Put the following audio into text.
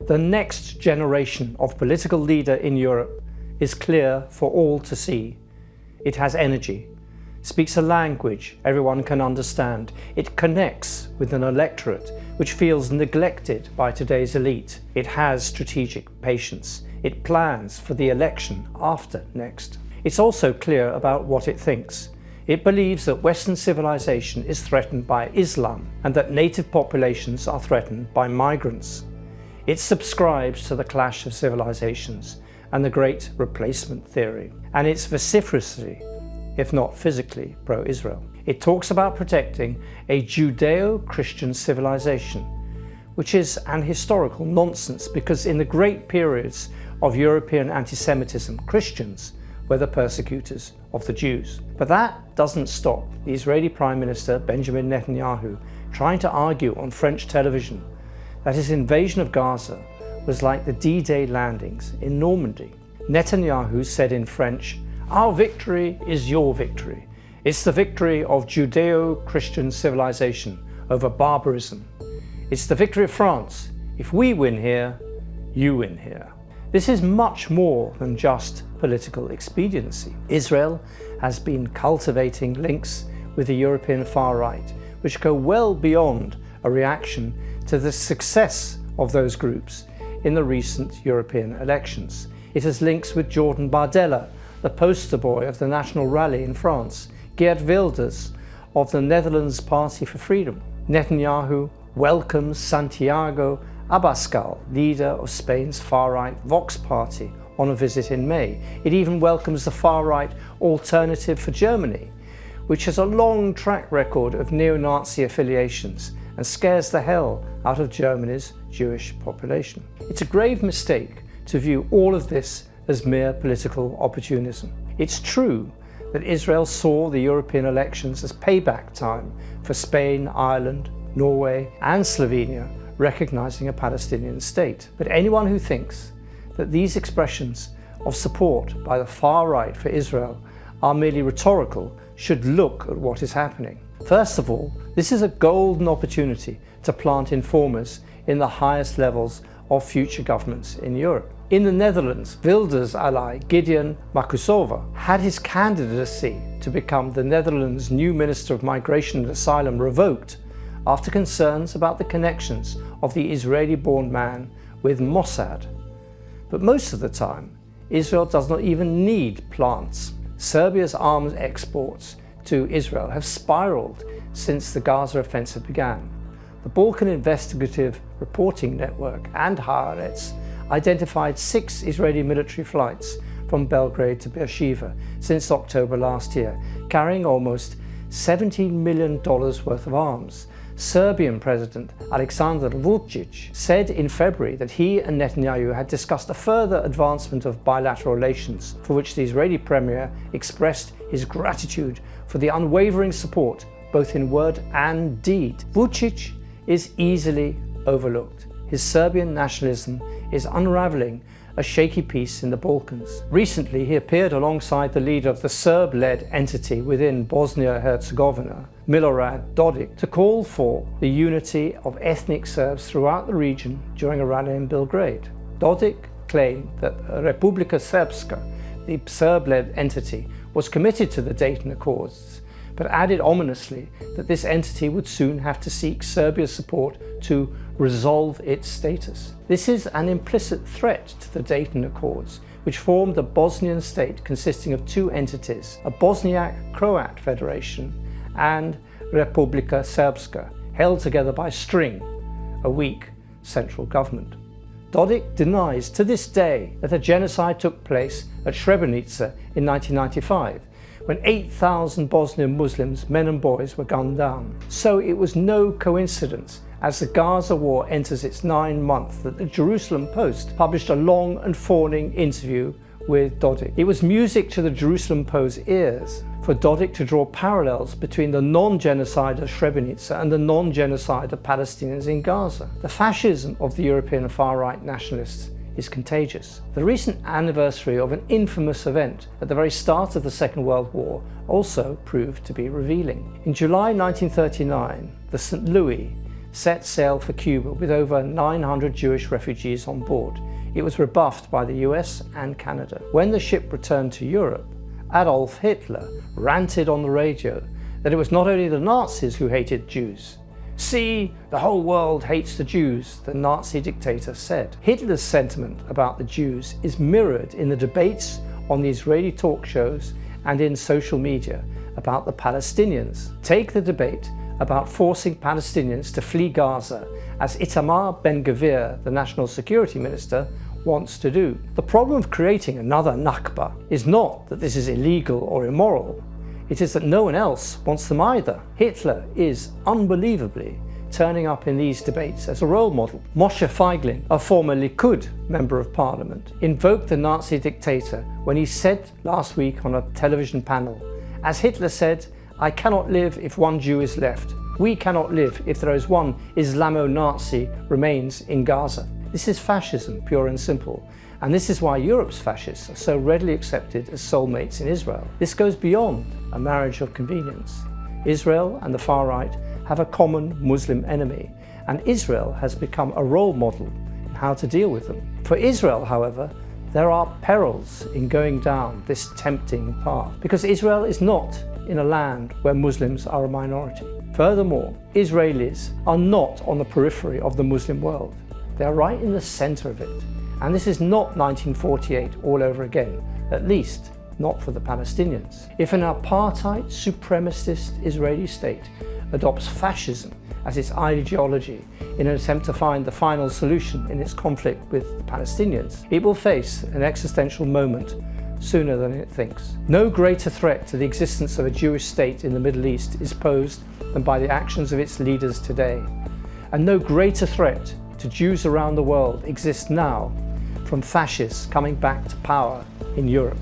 The next generation of political leader in Europe is clear for all to see. It has energy, speaks a language everyone can understand. It connects with an electorate which feels neglected by today's elite. It has strategic patience. It plans for the election after next. It's also clear about what it thinks. It believes that Western civilization is threatened by Islam and that native populations are threatened by migrants. It subscribes to the clash of civilizations and the great replacement theory, and it's vociferously, if not physically, pro-Israel. It talks about protecting a Judeo-Christian civilization, which is an historical nonsense because in the great periods of European anti-Semitism, Christians were the persecutors of the Jews. But that doesn't stop the Israeli Prime Minister Benjamin Netanyahu trying to argue on French television that his invasion of Gaza was like the D-Day landings in Normandy. Netanyahu said in French, "Our victory is your victory. It's the victory of Judeo-Christian civilization over barbarism. It's the victory of France. If we win here, you win here." This is much more than just political expediency. Israel has been cultivating links with the European far right, which go well beyond a reaction to the success of those groups in the recent European elections. It has links with Jordan Bardella, the poster boy of the National Rally in France, Geert Wilders of the Netherlands Party for Freedom. Netanyahu welcomes Santiago Abascal, leader of Spain's far-right Vox party, on a visit in May. It even welcomes the far-right Alternative for Germany, which has a long track record of neo-Nazi affiliations and scares the hell out of Germany's Jewish population. It's a grave mistake to view all of this as mere political opportunism. It's true that Israel saw the European elections as payback time for Spain, Ireland, Norway and Slovenia recognizing a Palestinian state. But anyone who thinks that these expressions of support by the far right for Israel are merely rhetorical should look at what is happening. First of all, this is a golden opportunity to plant informers in the highest levels of future governments in Europe. In the Netherlands, Wilders' ally Gideon Makusova had his candidacy to become the Netherlands' new Minister of Migration and Asylum revoked after concerns about the connections of the Israeli-born man with Mossad. But most of the time, Israel does not even need plants. Serbia's arms exports to Israel have spiraled since the Gaza offensive began. The Balkan Investigative Reporting Network and Haaretz identified 6 Israeli military flights from Belgrade to Beersheba since October last year, carrying almost $17 million worth of arms. Serbian President Aleksandar Vučić said in February that he and Netanyahu had discussed a further advancement of bilateral relations, for which the Israeli Premier expressed his gratitude for the unwavering support, both in word and deed. Vučić is easily overlooked. His Serbian nationalism is unraveling a shaky peace in the Balkans. Recently, he appeared alongside the leader of the Serb-led entity within Bosnia-Herzegovina, Milorad Dodik, to call for the unity of ethnic Serbs throughout the region during a rally in Belgrade. Dodik claimed that Republika Srpska, the Serb-led entity, was committed to the Dayton Accords, but added ominously that this entity would soon have to seek Serbia's support to resolve its status. This is an implicit threat to the Dayton Accords, which formed a Bosnian state consisting of 2 entities, a Bosniak-Croat Federation and Republika Srpska, held together by string, a weak central government. Dodik denies to this day that a genocide took place at Srebrenica in 1995, when 8,000 Bosnian Muslims, men and boys, were gunned down. So it was no coincidence, as the Gaza war enters its 9th month, that the Jerusalem Post published a long and fawning interview with Dodik. It was music to the Jerusalem Post's ears for Dodik to draw parallels between the non-genocide of Srebrenica and the non-genocide of Palestinians in Gaza. The fascism of the European far-right nationalists is contagious. The recent anniversary of an infamous event at the very start of the Second World War also proved to be revealing. In July 1939, the St. Louis set sail for Cuba with over 900 Jewish refugees on board. It was rebuffed by the US and Canada. When the ship returned to Europe, Adolf Hitler ranted on the radio that it was not only the Nazis who hated Jews. "See, the whole world hates the Jews," the Nazi dictator said. Hitler's sentiment about the Jews is mirrored in the debates on the Israeli talk shows and in social media about the Palestinians. Take the debate about forcing Palestinians to flee Gaza, as Itamar Ben-Gvir, the National Security Minister, wants to do. The problem of creating another Nakba is not that this is illegal or immoral. It is that no one else wants them either. Hitler is unbelievably turning up in these debates as a role model. Moshe Feiglin, a former Likud member of parliament, invoked the Nazi dictator when he said last week on a television panel, as Hitler said, "I cannot live if one Jew is left. We cannot live if there is one Islamo-Nazi remains in Gaza." This is fascism, pure and simple. And this is why Europe's fascists are so readily accepted as soulmates in Israel. This goes beyond a marriage of convenience. Israel and the far right have a common Muslim enemy, and Israel has become a role model in how to deal with them. For Israel, however, there are perils in going down this tempting path, because Israel is not in a land where Muslims are a minority. Furthermore, Israelis are not on the periphery of the Muslim world. They are right in the center of it. And this is not 1948 all over again, at least not for the Palestinians. If an apartheid, supremacist Israeli state adopts fascism as its ideology in an attempt to find the final solution in its conflict with the Palestinians, it will face an existential moment sooner than it thinks. No greater threat to the existence of a Jewish state in the Middle East is posed than by the actions of its leaders today. And no greater threat to Jews around the world exists now from fascists coming back to power in Europe.